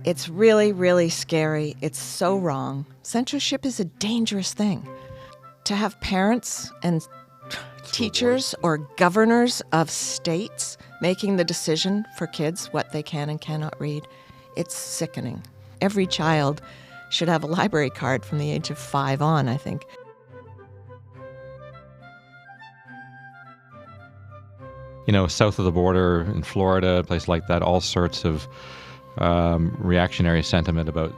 It's really, really scary. It's so wrong. Censorship is a dangerous thing. To have parents and teachers or governors of states making the decision for kids what they can and cannot read, it's sickening. Every child should have a library card from the age of 5 on, I think. You know, south of the border in Florida, a place like that, all sorts of reactionary sentiment about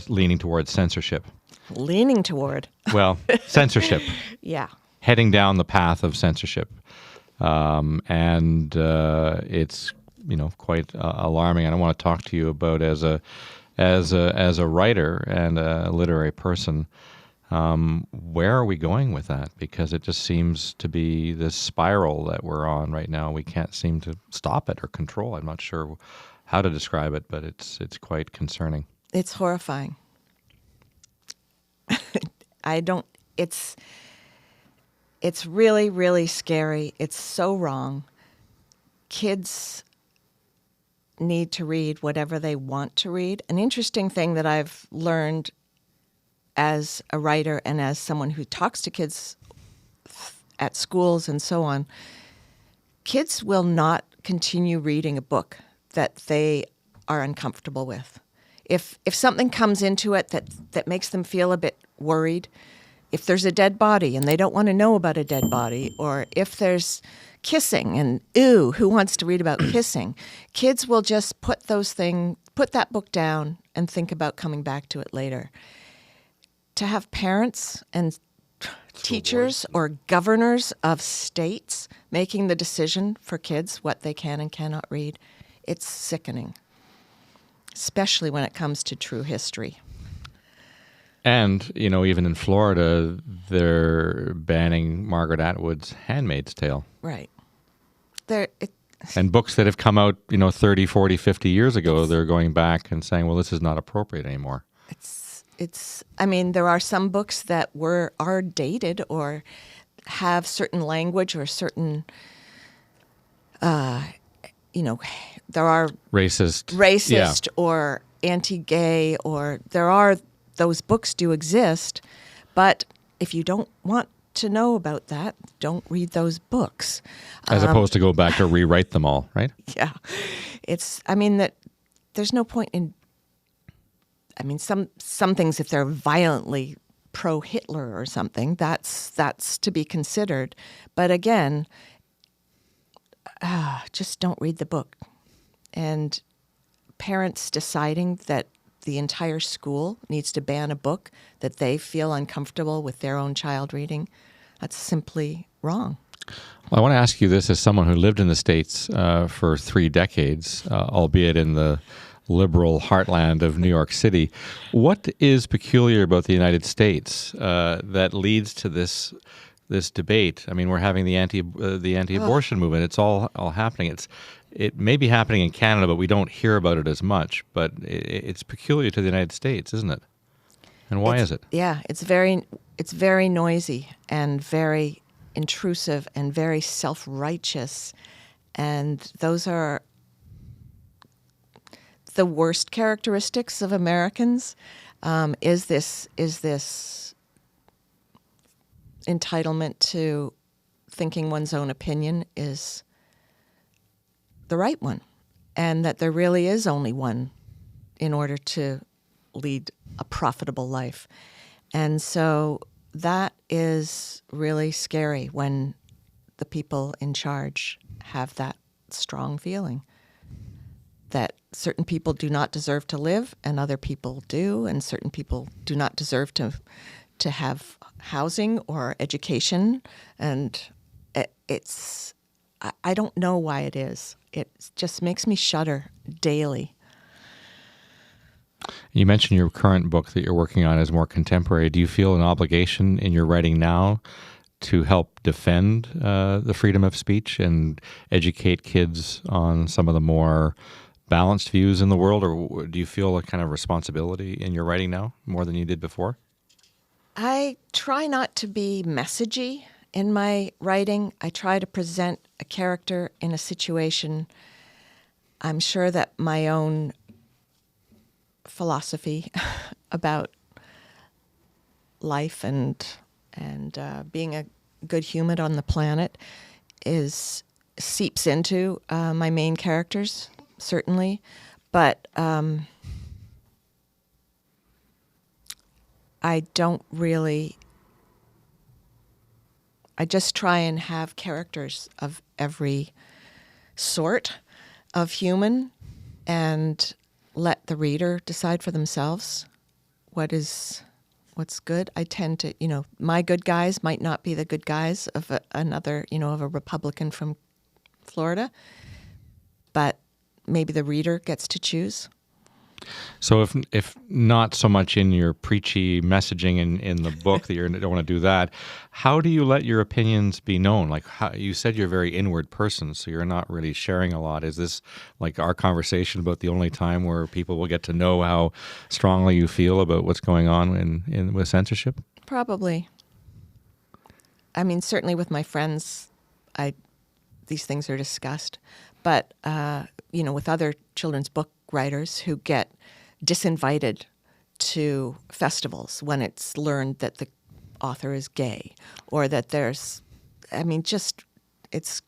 leaning towards censorship. Leaning toward. Well, censorship. Yeah. Heading down the path of censorship. And it's, quite alarming. And I want to talk to you about as a writer and a literary person, where are we going with that? Because it just seems to be this spiral that we're on right now. We can't seem to stop it or control. I'm not sure how to describe it, but it's quite concerning. It's horrifying. It's really, really scary. It's so wrong. Kids need to read whatever they want to read. An interesting thing that I've learned as a writer and as someone who talks to kids at schools and so on, kids will not continue reading a book that they are uncomfortable with. If something comes into it that makes them feel a bit worried, if there's a dead body and they don't want to know about a dead body, or if there's kissing and ooh, who wants to read about kissing? Kids will just put that book down and think about coming back to it later. To have parents and teachers or governors of states making the decision for kids what they can and cannot read, it's sickening, especially when it comes to true history. And, even in Florida, they're banning Margaret Atwood's Handmaid's Tale. Right. And books that have come out, 30, 40, 50 years ago, they're going back and saying, well, this is not appropriate anymore. There are some books that are dated or have certain language or certain, there are racist or anti-gay, or those books do exist, but if you don't want to know about that, don't read those books. As opposed to go back to rewrite them all, right? Yeah. There's no point in, some things, if they're violently pro-Hitler or something, that's to be considered. But again, just don't read the book. And parents deciding that the entire school needs to ban a book that they feel uncomfortable with their own child reading, that's simply wrong. Well, I want to ask you this as someone who lived in the States for 3 decades, albeit in the liberal heartland of New York City. What is peculiar about the United States that leads to this debate? I mean, we're having the anti-abortion movement. It's all happening. It may be happening in Canada, but we don't hear about it as much. But it's peculiar to the United States, isn't it? And why is it? Yeah, it's very noisy and very intrusive and very self-righteous, and those are the worst characteristics of Americans. Is this entitlement to thinking one's own opinion is the right one, and that there really is only one in order to lead a profitable life. And so that is really scary when the people in charge have that strong feeling that certain people do not deserve to live and other people do, and certain people do not deserve to have housing or education. And I don't know why it is. It just makes me shudder daily. You mentioned your current book that you're working on is more contemporary. Do you feel an obligation in your writing now to help defend the freedom of speech and educate kids on some of the more balanced views in the world? Or do you feel a kind of responsibility in your writing now more than you did before? I try not to be messagey in my writing. I try to present a character in a situation. I'm sure that my own philosophy about life and being a good human on the planet seeps into my main characters, certainly, but I just try and have characters of every sort of human and let the reader decide for themselves what's good. I tend to, my good guys might not be the good guys of of a Republican from Florida, but maybe the reader gets to choose. So if not so much in your preachy messaging in the book that you don't want to do that, how do you let your opinions be known? Like you said, you're a very inward person, so you're not really sharing a lot. Is this like our conversation about the only time where people will get to know how strongly you feel about what's going on with censorship? Probably. I mean, certainly with my friends, these things are discussed, but with other children's book writers who get disinvited to festivals when it's learned that the author is gay or that it's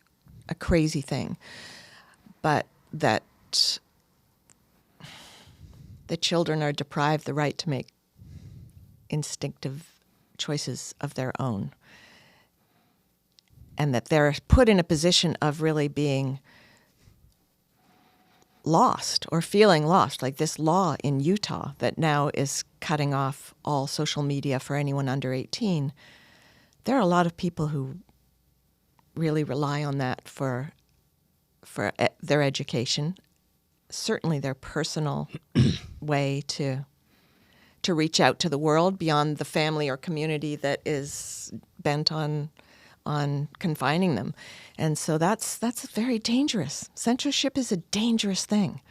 a crazy thing. But that the children are deprived the right to make instinctive choices of their own. And that they're put in a position of really being lost or feeling lost, like this law in Utah that now is cutting off all social media for anyone under 18. There are a lot of people who really rely on that for their education, certainly their personal way to reach out to the world beyond the family or community that is bent on confining them. And so that's very dangerous. Censorship is a dangerous thing.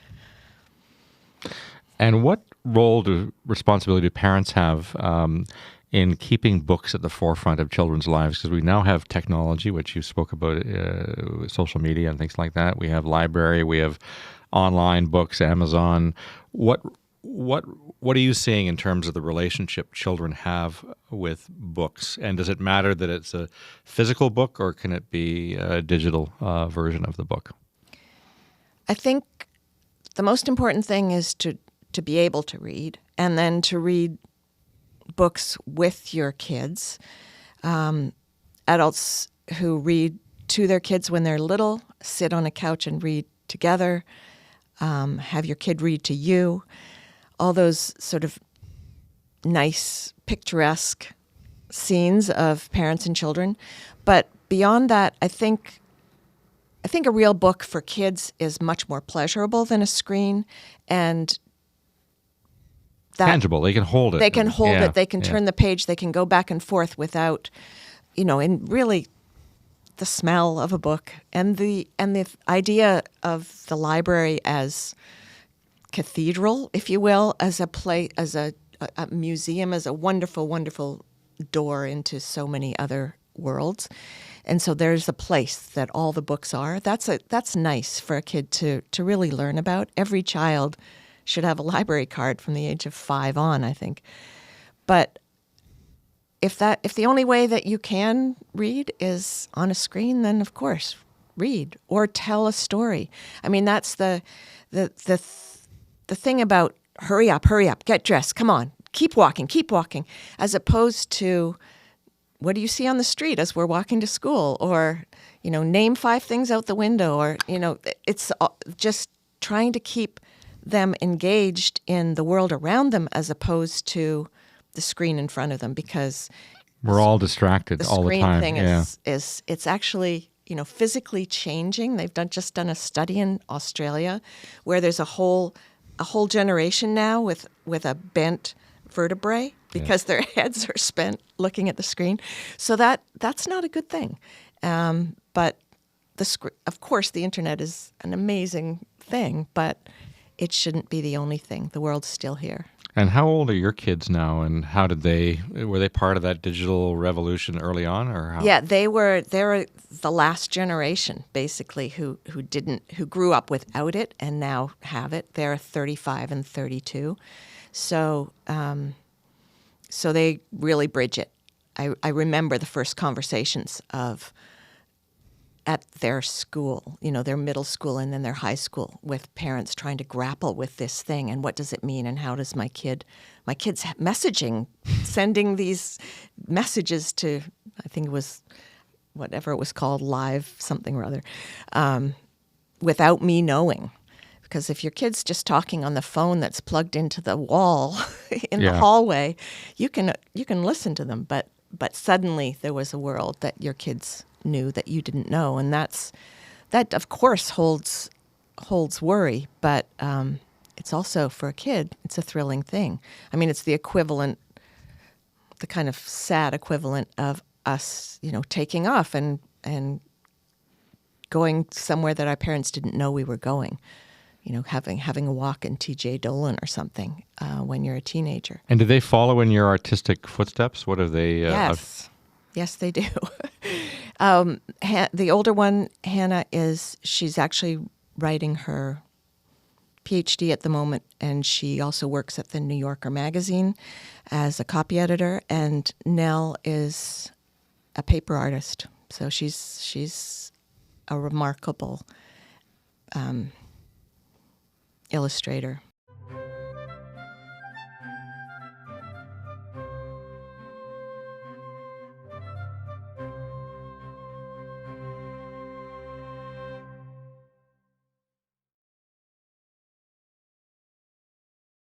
And what responsibility do parents have in keeping books at the forefront of children's lives? Because we now have technology, which you spoke about, social media and things like that. We have library, we have online books, Amazon. What are you seeing in terms of the relationship children have with books? And does it matter that it's a physical book, or can it be a digital version of the book? I think the most important thing is to be able to read, and then to read books with your kids. Adults who read to their kids when they're little, sit on a couch and read together, have your kid read to you. All those sort of nice, picturesque scenes of parents and children. But beyond that, I think a real book for kids is much more pleasurable than a screen, and tangible. They can hold it. They can hold it. They can turn the page. They can go back and forth without, and really the smell of a book and the idea of the library as cathedral, if you will, as a place, as a museum, as a wonderful, wonderful door into so many other worlds. And so there's a place that all the books are. That's nice for a kid to really learn about. Every child should have a library card from the age of 5 on, I think. But if the only way that you can read is on a screen, then of course read or tell a story. I mean, that's the thing about hurry up, get dressed, come on, keep walking, as opposed to what do you see on the street as we're walking to school, or, name 5 things out the window, or, it's just trying to keep them engaged in the world around them as opposed to the screen in front of them, because we're all distracted all the time. The screen thing is it's actually, physically changing. They've just done a study in Australia where there's a whole generation now with a bent vertebrae because their heads are spent looking at the screen. So that's not a good thing. But of course, the internet is an amazing thing, but it shouldn't be the only thing. The world's still here. And how old are your kids now, and were they part of that digital revolution early on, or how? Yeah, they were the last generation basically who grew up without it and now have it. They're 35 and 32. So so they really bridge it. I remember the first conversations at their school, their middle school and then their high school, with parents trying to grapple with this thing and what does it mean and how does my kid's messaging, sending these messages to, I think it was whatever it was called, live something or other, without me knowing. Because if your kid's just talking on the phone that's plugged into the wall in the hallway, you can listen to them, but suddenly there was a world that your kids knew that you didn't know, and that of course holds worry, but it's also, for a kid, it's a thrilling thing. I mean, it's the equivalent, the kind of sad equivalent of us, taking off and going somewhere that our parents didn't know we were going. Having a walk in T.J. Dolan or something when you're a teenager. And do they follow in your artistic footsteps? What have they? Yes. Yes, they do. The older one, Hannah, she's actually writing her PhD at the moment, and she also works at the New Yorker magazine as a copy editor. And Nell is a paper artist, so she's a remarkable illustrator.